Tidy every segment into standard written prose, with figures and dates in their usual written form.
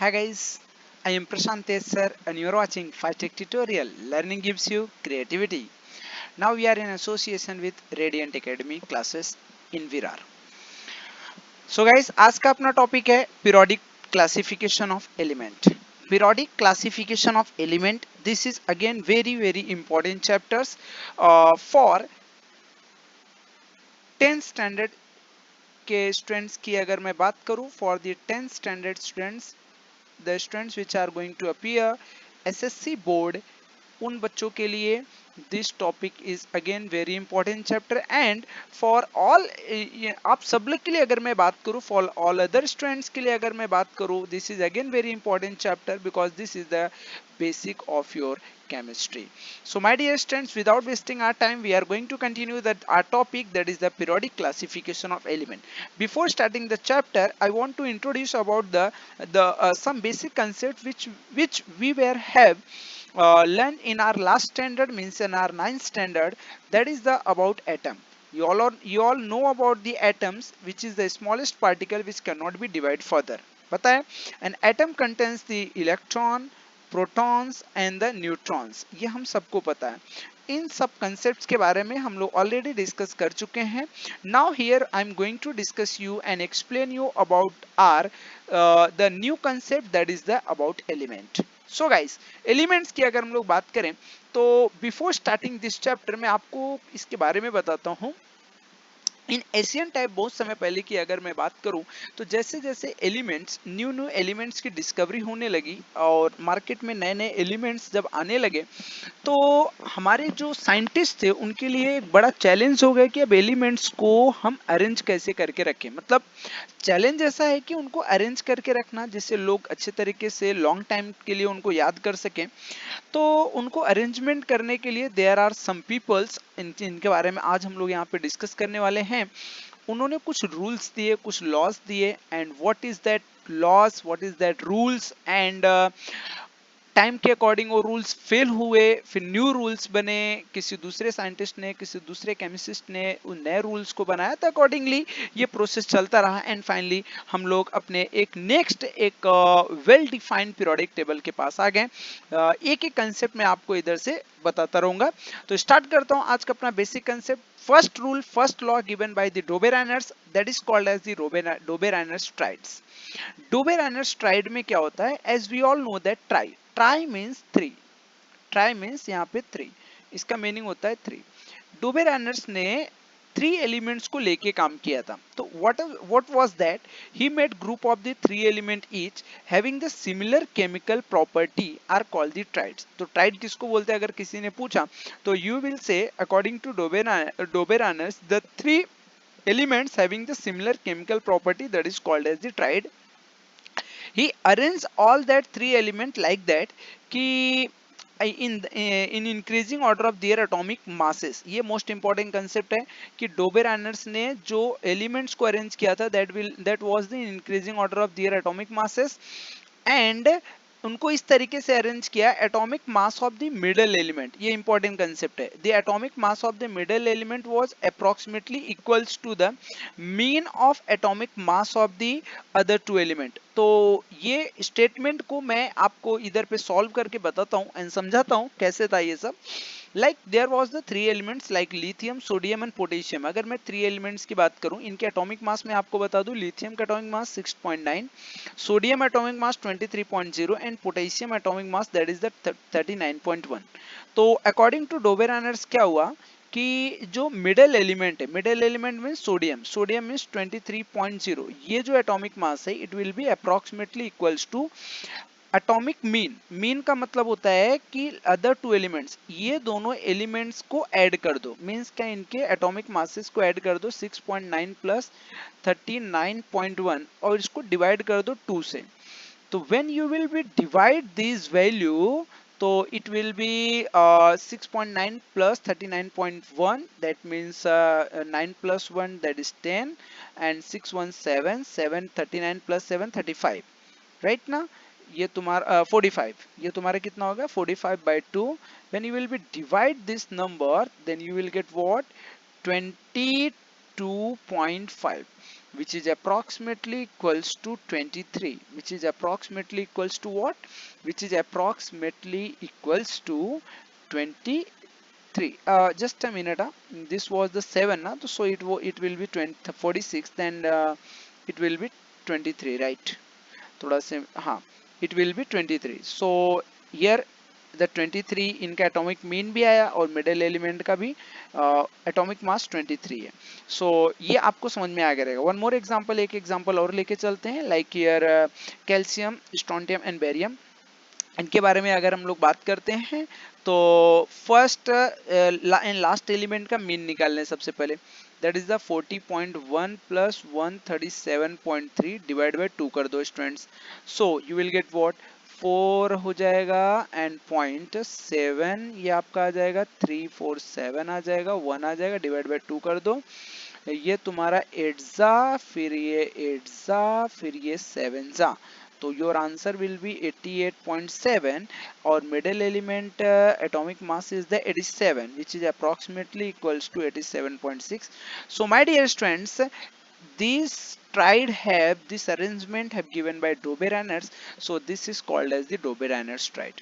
Hi guys, I am Prashant Sir and you are watching FiTech Tutorial. Learning gives you creativity. Now we are in association with Radiant Academy classes in Virar. So guys, आज का अपना topic है periodic classification of element. Periodic classification of element. This is again very important chapters for 10 standard के students की अगर मैं बात करूं for the 10 standard students, the students which are going to appear SSC board, उन बच्चों के लिए this topic is again very important chapter and for all, आप सब लोग के लिए अगर मैं बात करूं, फॉर ऑल अदर स्टूडेंट्स के लिए अगर मैं बात करूं, this is again very important chapter because this is the basic of your chemistry. So my dear students, without wasting our time, we are going to continue that our topic, that is the periodic classification of element. Before starting the chapter, I want to introduce about the some basic concepts which we were have learned in our last standard, means in our ninth standard, that is the about atom. You all know about the atoms, which is the smallest particle which cannot be divided further. पता है? An atom contains the electron, protons and the neutrons. ये हम सबको पता है. इन सब concepts के बारे में हम लोग already discuss कर चुके हैं. Now here I am going to discuss you and explain you about our the new concept, that is the about element. So guys, elements की अगर हम लोग बात करें तो बिफोर स्टार्टिंग दिस चैप्टर में आपको इसके बारे में बताता हूं. इन एशियन टाइप बहुत समय पहले की अगर मैं बात करूं तो जैसे जैसे एलिमेंट्स, न्यू एलिमेंट्स की डिस्कवरी होने लगी और मार्केट में नए नए एलिमेंट्स जब आने लगे, तो हमारे जो साइंटिस्ट थे उनके लिए एक बड़ा चैलेंज हो गया कि अब एलिमेंट्स को हम अरेंज कैसे करके रखें. मतलब चैलेंज ऐसा है कि उनको अरेंज करके रखना जिससे लोग अच्छे तरीके से लॉन्ग टाइम के लिए उनको याद कर सकें. तो उनको अरेंजमेंट करने के लिए देयर आर सम पीपल्स, इनके बारे में आज हम लोग यहाँ पे डिस्कस करने वाले हैं. उन्होंने कुछ रूल्स दिए, कुछ लॉस दिए, and what is that loss, what is that rules, and time के अकॉर्डिंग वो रूल्स फेल हुए, फिर न्यू रूल्स बने, किसी दूसरे साइंटिस्ट ने, किसी दूसरे केमिसिस्ट ने उन नए रूल्स को बनाया, तो अकॉर्डिंगली ये प्रोसेस चलता रहा एंड फाइनली हम लोग अपने एक नेक्स्ट एक वेल डिफाइंड पीरियोडिक टेबल के पास आ गए. एक एक कंसेप्ट मैं आपको इधर से बताता रहूंगा. तो स्टार्ट करता हूं आज का अपना basic concept. First rule, first law given by the Dobereiner's, that is called as the Dobereiner's triads. Dobereiner's triad में क्या होता है, as we all know that tri means three. Tri means यहाँ पे थ्री, इसका मीनिंग होता है three. डोबेरानर्स ने थ्री एलिमेंट्स को लेके काम किया था. तो what was that, he made group of the three element each having the similar chemical property are called the trides. तो ट्राइड किसको बोलते हैं अगर किसी ने पूछा, तो you will say according to Doberanus the three elements having the similar chemical property, that is called as the tride. He arranged all that three element like that कि in increasing order of their atomic masses. ये most important concept है कि डोबेरानर्स ने जो elements को arrange किया था, that was the increasing order of their atomic masses, and उनको इस तरीके से अरेंज किया, atomic mass of the middle element, ये इंपॉर्टेंट कंसेप्ट है. The atomic mass of the middle element was approximately equals to the mean of atomic mass of the other two element. तो ये statement को मैं आपको इधर पे सॉल्व करके बताता हूँ एंड समझाता हूँ कैसे था ये सब. Like there was the three elements like lithium, sodium and potassium. अगर मैं थ्री एलिमेंट्स की बात करूं, इनके एटॉमिक मास में आपको बता दूं, लिथियम का atomic mass 6.9, sodium atomic mass 23.0 and potassium atomic mass that is the 39.1. तो अकॉर्डिंग टू डोबेरानर्स क्या हुआ कि जो मिडल एलिमेंट है, middle element mean sodium, sodium means 23.0, ये जो एटॉमिक मास है it will be approximately equals to atomic mean. Mean का मतलब होता है कि अदर टू एलिमेंट्स, ये दोनों एलिमेंट्स को ऐड कर दो, मीन्स क्या, इनके एटॉमिक मासेस को ऐड कर दो 6.9 प्लस 39.1 और इसको डिवाइड कर दो 2 से. तो when you will be divide this value, तो it will be 6.9 plus 39.1, that means 9 plus 1 that is 10 and 617 739 plus 7 35, right ना. ये तुम्हारा 45, ये तुम्हारा कितना होगा 45/2. when you will be divide this number then you will get what 22.5. which is approximately equals to 23, which is approximately equals to what? Which is approximately equals to 23. Just a minute. This was the 7, so it will be 46, and it will be 23, right? थोड़ा से हाँ, it will be 23. So here the 23 इनका atomic mean भी आया और middle element का भी atomic mass 23 है. सो ये आपको समझ में आ गया रहेगा. वन मोर एग्जांपल, एक एग्जांपल और लेके चलते हैं. Like here calcium, strontium and barium. इनके बारे में अगर हम लोग बात करते हैं तो फर्स्ट एंड लास्ट एलिमेंट का मीन निकालने सबसे पहले. That is the 40.1 plus 137.3 divide by 2 कर दो students. So you will get what, 4 हो जाएगा एंड 0.7 ये आपका आ जाएगा, 347 आ जाएगा, 1 आ जाएगा, डिवाइड बाय 2 कर दो. ये तुम्हारा 8 जा, फिर ये 8 जा, फिर ये 7 जा. तो योर आंसर विल बी 88.7 और middle element atomic mass is the 87 which is approximately equals to 87.6. So my dear students, these triad have this arrangement have given by Doberan-Ernst, so this is called as the Doberan-Ernst triad.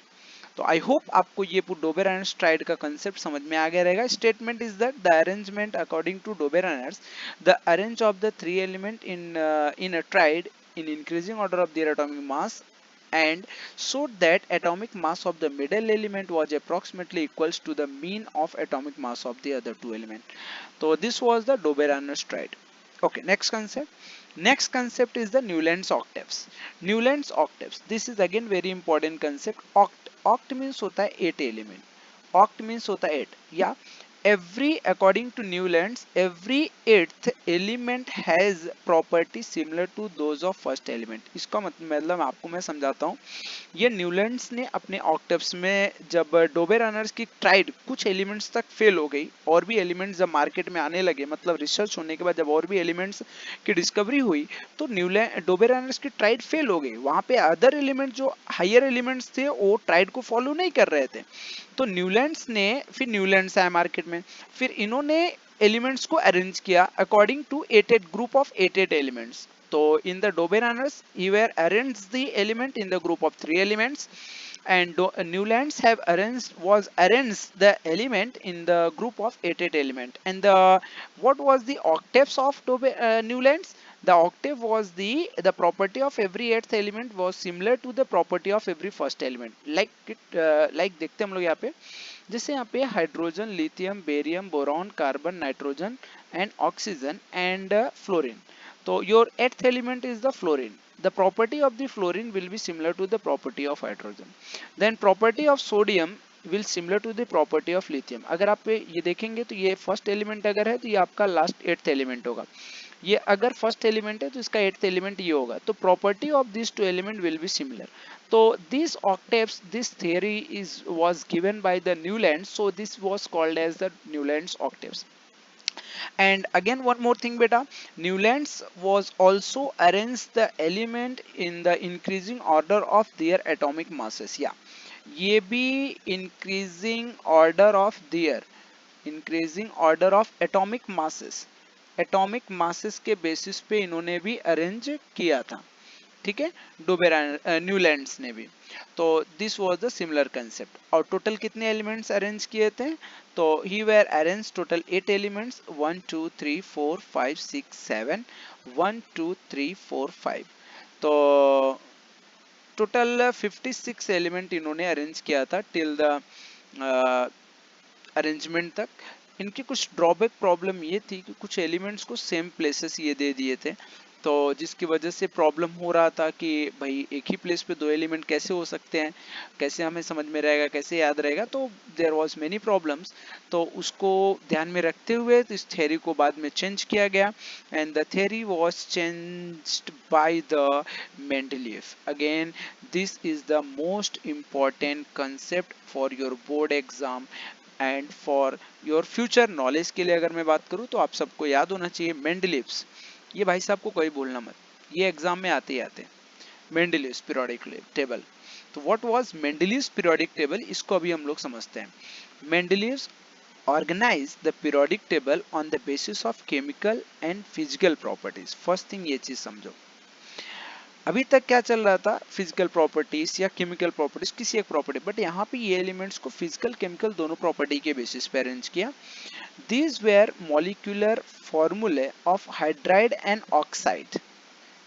तो I hope आपको ये डोबेर-एर्नस्ट tried का concept समझ में आ गया रहेगा. Statement is that the arrangement according to Dobereiner, the arrange of the three element in a triad in increasing order of their atomic mass and showed that atomic mass of the middle element was approximately equals to the mean of atomic mass of the other two elements. So this was the Doberan-Ernst triad. Okay, next concept. Next concept is the Newland's octaves. Newland's octaves. This is again very important concept. Oct means होता है 8 element. Oct means होता है 8. या every according to Newlands, every eighth element has property similar to those of first element. इसका मतलब आपको मैं समझाता हूँ. ये न्यूलैंड्स ने अपने ऑक्टेव्स में जब डोबेर-एर्नस्ट की ट्राइड कुछ एलिमेंट्स तक फेल हो गई और भी एलिमेंट्स जब मार्केट में आने लगे, मतलब रिसर्च होने के बाद जब और भी एलिमेंट्स की डिस्कवरी हुई तो डोबेर-एर्नस्ट की ट्राइड फेल हो गई. वहां पे अदर एलिमेंट जो हायर एलिमेंट्स थे वो ट्राइड को फॉलो नहीं कर रहे थे. तो न्यूलैंड्स ने, फिर न्यूलैंड्स आया मार्केट में, फिर इन्होंने एलिमेंट्स को अरेंज किया according to 8 group of 8 elements. So in the Doberan-Ernst, he were arranged the element in the group of 3 elements, and Newlands have arranged the element in the group of 8 element. And what was the octaves of Newlands? The octave was the property of every eighth element was similar to the property of every first element. Like देखते हम लोग यहाँ पे, जैसे यहाँ पे hydrogen, lithium, barium, boron, carbon, nitrogen and oxygen and fluorine. So your eighth element is the fluorine. The property of the fluorine will be similar to the property of hydrogen. Then property of sodium will similar to the property of lithium. अगर आप ये देखेंगे तो ये first element अगर है तो ये आपका लास्ट एट्थ एलिमेंट होगा. ये अगर फर्स्ट एलिमेंट है तो इसका एट्थ एलिमेंट ये होगा. तो property of this two element will be similar. तो this octaves, this theory was given by the Newlands, so this was called as the Newlands octaves. And again one more thing beta, Newlands was also arranged the element in the increasing order of their atomic masses. Yeah, ये भी increasing order of atomic masses के basis पे इन्होंने भी arrange किया था. ठीक है, न्यूलैंड्स ने भी. तो this was the similar concept. और टोटल कितने एलिमेंट्स अरेंज किए थे? तो ही वेर अरेंज टोटल 8 एलिमेंट्स, 1 2 3 4 5 6 7, 1 2 3 4 5. तो टोटल 56 एलिमेंट इन्होंने अरेंज किया था टिल द अरेंजमेंट तक. इनकी कुछ ड्रॉबैक प्रॉब्लम ये थी कि कुछ एलिमेंट्स को सेम प्लेसेस ये दे दिए थे, तो जिसकी वजह से प्रॉब्लम हो रहा था कि भाई एक ही प्लेस पे दो एलिमेंट कैसे हो सकते हैं, कैसे हमें समझ में रहेगा, कैसे याद रहेगा. तो देयर वाज मेनी प्रॉब्लम्स. तो उसको ध्यान में रखते हुए इस थ्योरी को बाद में चेंज किया गया and the theory was changed by the Mendeleev. Again this is the most important concept for your board exam and for your future knowledge के लिए अगर मैं बात करूं तो आप सबको याद होना चाहिए मेंडलीव्स. ये भाई साहब को कोई बोलना मत, ये एग्जाम में आते ही आते. Mendeleev's periodic table. तो what was Mendeleev's periodic table, इसको अभी हम लोग समझते हैं. Mendeleev's organize the periodic table on the basis of chemical and physical properties. First thing ये चीज समझो, अभी तक क्या चल रहा था, फिजिकल प्रॉपर्टीज या केमिकल प्रॉपर्टीज किसी एक प्रॉपर्टी, बट यहाँ पे ये एलिमेंट्स को फिजिकल केमिकल दोनों प्रॉपर्टी के बेसिस पे अरेंज किया. These were molecular formulae of hydride and oxide.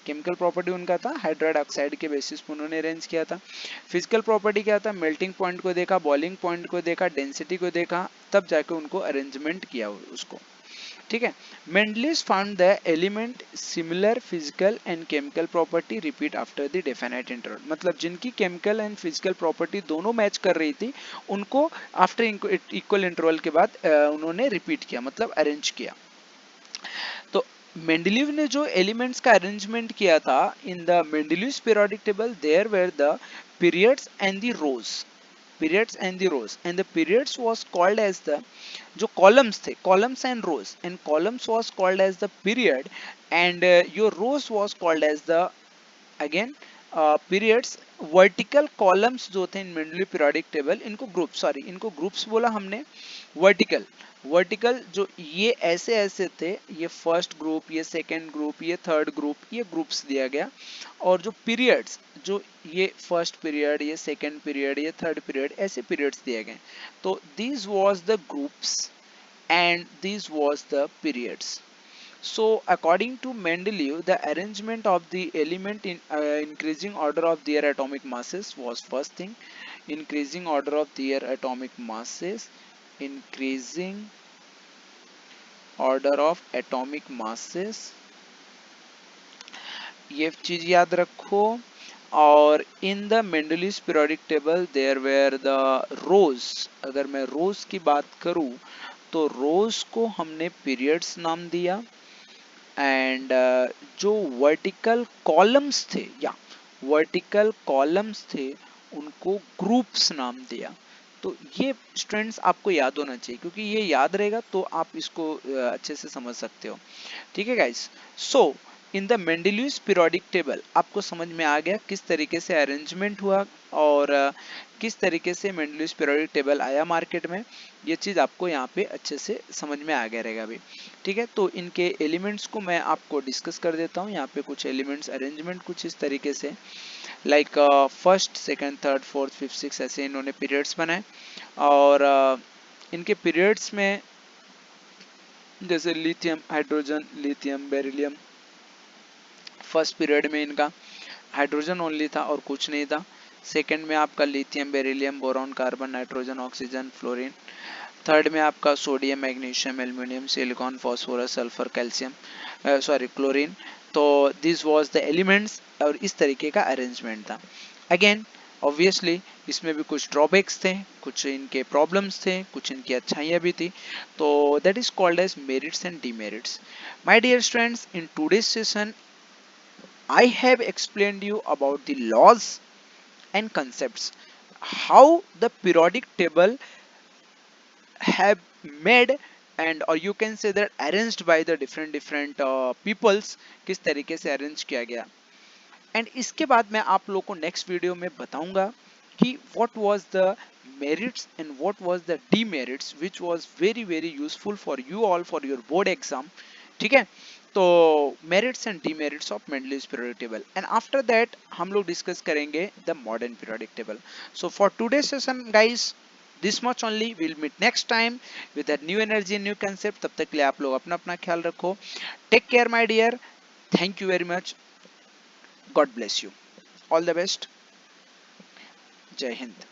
Chemical property उनका था हाइड्राइड ऑक्साइड के बेसिस पर उन्होंने अरेंज किया था. फिजिकल प्रॉपर्टी क्या था, मेल्टिंग पॉइंट को देखा, बॉइलिंग पॉइंट को देखा, डेंसिटी को देखा, तब जाके उनको अरेंजमेंट किया उसको. ठीक है. Mendeleev's found the element similar physical and chemical property repeat after the definite interval. मतलब जिनकी केमिकल एंड फिजिकल प्रॉपर्टी दोनों मैच कर रही थी उनको आफ्टर इक्वल इंटरवल के बाद उन्होंने रिपीट किया, मतलब अरेंज किया. तो मेंडलीव ने जो एलिमेंट्स का अरेंजमेंट किया था in the Mendeleev's periodic table, there were the periods and the rows, periods and the rows, and the periods was called as the जो columns थे, columns and rows, and columns was called as the period, and your rows was called as the again periods. Vertical columns जो थे इन Mendeleev periodic table, इनको group, sorry इनको groups बोला हमने. Vertical, vertical जो ये ऐसे ऐसे थे, ये फर्स्ट ग्रुप, ये सेकंड ग्रुप, ये थर्ड ग्रुप, ये ग्रुप्स दिया गया. और जो पीरियड्स, जो ये फर्स्ट पीरियड, ये सेकंड पीरियड, ये थर्ड पीरियड, ऐसे पीरियड्स दिए गए. तो this was the groups and these was the periods. So according to Mendeleev, the arrangement of the element in increasing order of their atomic masses was first thing, increasing order of their atomic masses, increasing order of atomic masses, ये चीज याद रखो. और in the Mendeleev's periodic table there were the rows. अगर मैं रोज की बात करूं तो रोज को हमने पीरियड्स नाम दिया, एंड जो वर्टिकल कॉलम्स थे या वर्टिकल कॉलम्स थे उनको ग्रुप्स नाम दिया. तो ये स्टूडेंट्स आपको याद होना चाहिए, क्योंकि ये याद रहेगा तो आप इसको अच्छे से समझ सकते हो. ठीक है guys. So in the Mendeleev's periodic table आपको समझ में आ गया किस तरीके से अरेंजमेंट हुआ और किस तरीके से मेंडलीव्स पीरियोडिक टेबल आया मार्केट में. ये चीज आपको यहाँ पे अच्छे से समझ में आ गया रहेगा अभी. ठीक है. तो इनके एलिमेंट्स को मैं आपको डिस्कस कर देता हूँ. यहाँ पे कुछ एलिमेंट्स अरेंजमेंट कुछ इस तरीके से, like first, second, third, fourth, fifth, six, ऐसे इन्होंने पीरियड्स बनाए. और इनके पीरियड्स में जैसे lithium, hydrogen, lithium, beryllium, first period में इनका हाइड्रोजन ओनली था और कुछ नहीं था. सेकंड में आपका lithium, beryllium, boron, carbon, nitrogen, oxygen, fluorine. Third में आपका sodium, magnesium, aluminium, silicon, phosphorus, sulphur, calcium, sorry chlorine. तो दिस वाज द एलिमेंट्स और इस तरीके का अरेंजमेंट था. अगेन ऑब्वियसली इसमें भी कुछ ड्रॉबैक्स थे, कुछ इनके प्रॉब्लम्स थे, कुछ इनकी अच्छाइयाँ भी थी. तो that is called as merits and demerits. My dear students, in today's session I have explained you about the laws and concepts, how the periodic table have made, and or you can say that arranged by the different peoples, किस तरीके से arrange किया गया. And इसके बाद मैं आप लोगों को नेक्स्ट वीडियो में बताऊंगा कि what was the merits and what was the demerits which was very very useful for you all for your board exam. ठीक है. तो merits and demerits of Mendeleev's periodic table, and after that हम लोग discuss करेंगे the modern periodic table. So for today session guys, this much only. We'll meet next time with a new energy and new concept. तब तक के लिए आप लोग अपना अपना ख्याल रखो. Take care my dear. Thank you very much. God bless you. All the best. Jai Hind.